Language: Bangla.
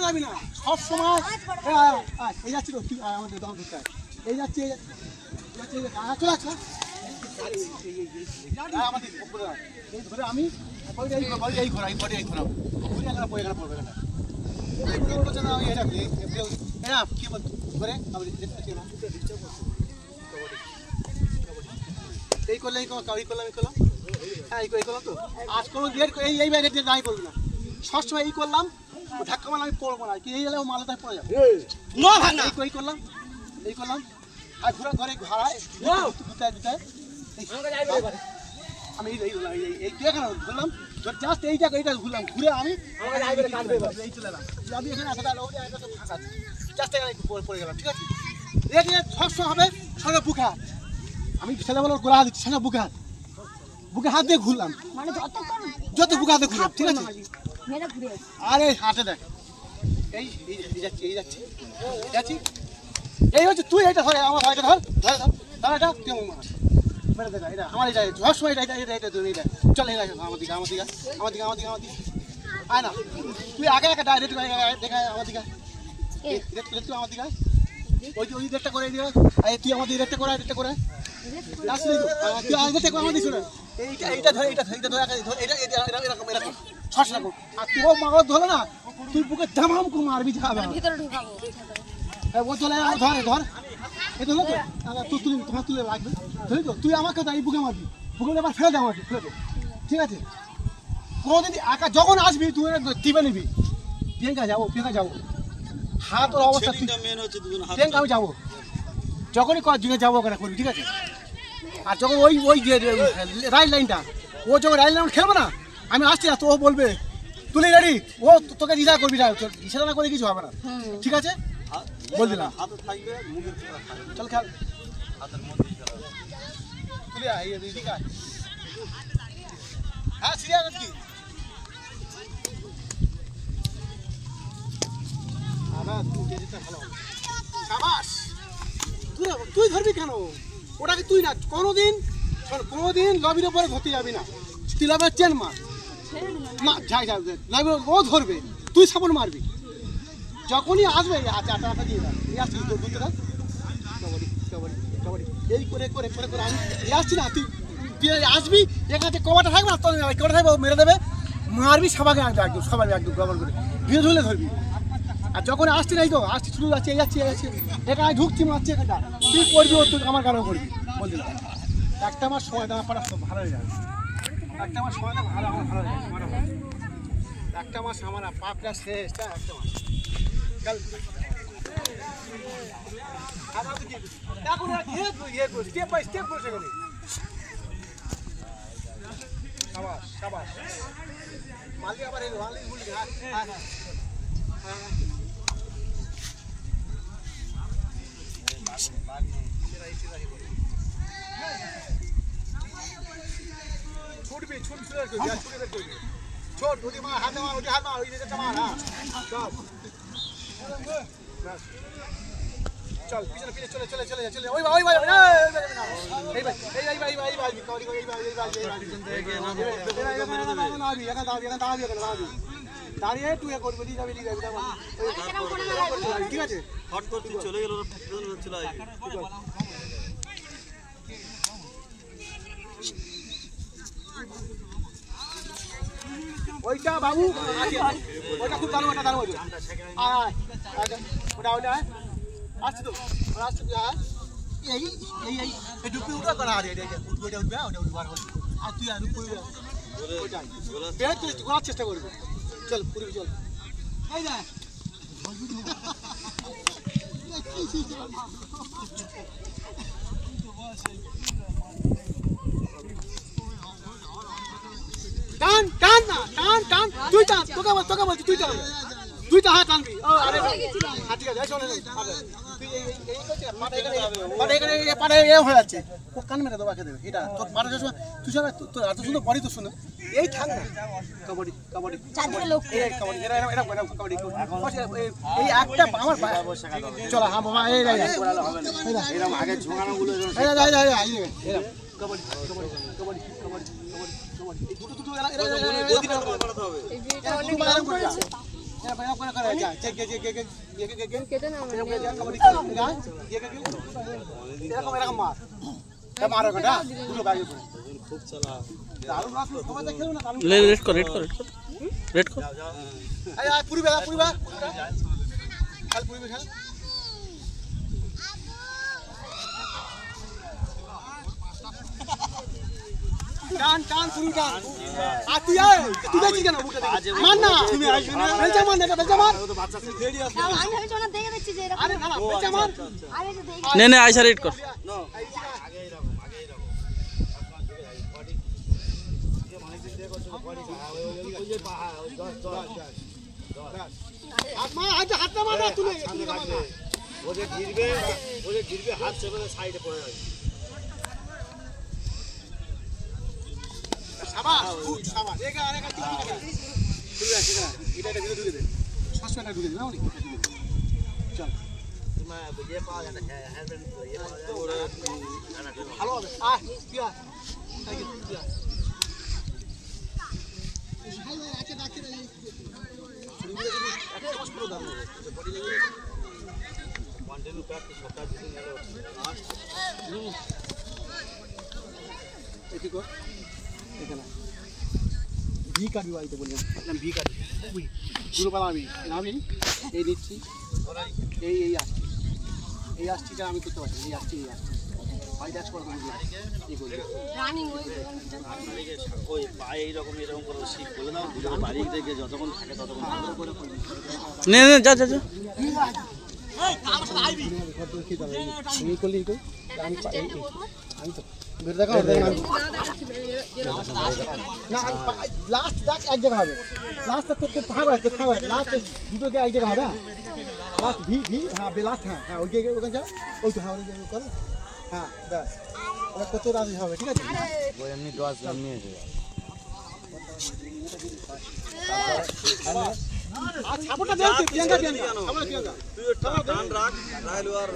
যাবি না সব সময় এই যাচ্ছি তো আমাদের দম ধরতে এই যাচ্ছি চলে আসছে ধরে আমি এই ঘোরা এই ঘোরা ঘুরে এখানে পড়বে কি বলতো ঘুরে এই করলে এই করলাম হ্যাঁ এই করলাম তো আজ কোনো এই ব্যাগের দিয়ে দাঁড়িয়ে করবি না সবসময় এই করলাম ধাক্কা মারলে আমি পড়বো না কি এই গেলে ও মালাটায় পড়ে যাবে এই করলাম আর ঘোরা ঘরে ঘোরায় দুটায় আমি এই এখানে ঘুরলাম জাস্ট এইটা ঘুরলাম ঘুরে আমি এই চলে এলাম আমি এখানে আসা ফাঁকা আছে জাস্ট এখানে পড়ে গেলাম ঠিক আছে রেখে সবসময় হবে সঙ্গে বুকে হাত আমি ছেলেবেলার গোলা দিচ্ছি সঙ্গে বুকে হাত দিয়ে ঘুরলাম মানে যত বুকে হাতে ঘুরলাম ঠিক আছে আরে হাতে দেখ এই যাচ্ছি এই হচ্ছে তুই এটা ধরে আমার ভাইটা ধর এটা তুই মেরে দেখ এটা আমার এটা সবসময় এটা চল আমার দিকে আয় না তুই আগে ডাইরেক্ট দেখা আমার দিকে তুই আমার দিকে ওই ডেটটা করে দিও তুই আমাদের ডেটটা করে তুই আগে থেকে আমার দিছ না এইটা ধরে এরকম ছশ রাখো আর তুইও মাগর ধরে না তুই বুকে দামাম কো মারবি যাবে ভিতরে ঢুকাবো ও চলে ধর এটা হলো তো তোমার তুলে রাখবে ধরে তো তুই আমাকে তাই বুকে মারবি বুকে এবার ফেলে দাও আমাকে ফেলে ঠিক আছে কোনদিন একা যখন আসবি তুই টিপে নিবি প্রিয়াঙ্কা যাবো হাত ওর অবস্থা প্রিয়াঙ্কা আমি যাবো যখনই যাবো ওখানে করবি ঠিক আছে আর যখন ওই যে রাইল লাইনটা ও যখন রাইল লাইন খেলবো না আমি আসছি না তো ও বলবে তুলে রেডি ও তোকে ইশারা করবি না ইশারা না করে কিছু হবে না ঠিক আছে বল দিলাম চল খেল হ্যাঁ সিরিয়াস কি তুই ধরবি কেন ওটাকে তুই না কোনোদিন লবির উপরে ধরতে যাবি না তুই লবের চেন মার না লবি ও ধরবে তুই সাপোর্ট মারবি যখনই আসবে আটা দিয়ে আসছিস ধরতে কবাডি এই করে আমি আসছি না তুই আসবি এখানে কবাটা থাকবে না তোর কবাটা থাকবে মেরে দেবে মারবি সবাইকে একদম গবর করে ধীরে ধরে ধরবি আর যখন আসছি নাই তো আসছি শুরু যাচ্ছে এখানে ঢুকছি মারছি এখানটা তুই করবি ও তুই আমার কারো করবি বল দিলাম একটা আমার সময় দেওয়া পারা ভালো হয়ে যাবে একটা মাস সময় ভালো হয়ে যাবে একটা মাস আমার পাপটা শেষ একটা মাস স্টেপ বাই স্টেপ করে সেখানে সাবাস মালিক আবার ছুটবি ছোট ওদি মা হাত মা ওই দিকে মার চল পিছনে চলে ওই ভাই দাঁড়িয়ে তুই করবি ঠিক আছে চলে গেল ওইটা বাবু ওইটা খুব দারুণ ওটা আসছি তো এই ডুবি উঠা করা আর উঠবে ওটা উঠবার আর তুই আর ঘোরার চেষ্টা করবি চল পুরী চল এই যা টান তুই টান তোকে বলছি তুই তো হাত টানবি ঠিক আছে হয়ে যাচ্ছে ও কান মেরে দেবো দেবে এটা তোর পাটা তুই তোর এত সুন্দর বডি তো শুনে এই থাক না কাবাডি এই একটা আমার চলো হ্যাঁ বাবা এরকম আগে ঝোঙানোগুলো কাবাডি দুটো रेड कर पूरी टान पूरी टान आती है तू देखी কেন মান না তুমি আসবে না বেলচা মান এটা বেলচা মান তো বাচ্চা সে রেডি আছে আমি ভেবেছি ওনা দেখে দেখছি যে এরকম আরে না বেলচা মান আরে যে দেখি নে আয়শা রেড কর আগে এরকম বডি যে মানে যে করছো বডি ওই যে পাহা 10 হাত মা হাতটা মার তুলে ওরে গিরবে হাত চেপে সাইডে পড়ে যাবে শাবাশ খুব শাবাশ একা আরেকা তুই ঠিক আছে এটা ঢুকে দে সাসপেন্ডটা ঢুকে দে না উনি চল মা ये পাওয়া যায় না হেলমেট ये পাওয়া যায় ভালো হবে আয় তুই আয় তুই আয় ভাই ভাই আছে ডাক্তার এই একটা মাস পুরো দাম হবে বডি লেগে কন্টিনিউ প্র্যাকটিস সপ্তাহ দিন গেল এটি কর এখানে ভি কাটবি আইতে বললাম আপনার ভি কাটবি পুরো পালা আমি এই দিচ্ছি এই আসছিটা আমি করতে পারছি এই আসছি ভাই ড্যাশ করবো এই করবি রানিং ওই পায়ে এরকম করে শিখ বলে দাও বাড়ি থেকে যতক্ষণ থাকে ততক্ষণ ভালো করে নে যা এই করলি আমি তো বের দেখা না লাস্ট দাগ এক জায়গা হবে লাস্ট তো থাকবে লাস্ট দুটো কে এক জায়গা হবে লাস্ট ভি হ্যাঁ লাস্ট হ্যাঁ ওই জায়গায় ওখানে যাও ওই তো হ্যাঁ ওই জায়গায় করো হ্যাঁ ব্যাস ওটা কত রাজি হবে ঠিক আছে ও এমনি 10 গ্রাম নিয়ে যাবে আর ছাপটা দেও প্রিয়াঙ্কা তুই টান রাখ রাইল আর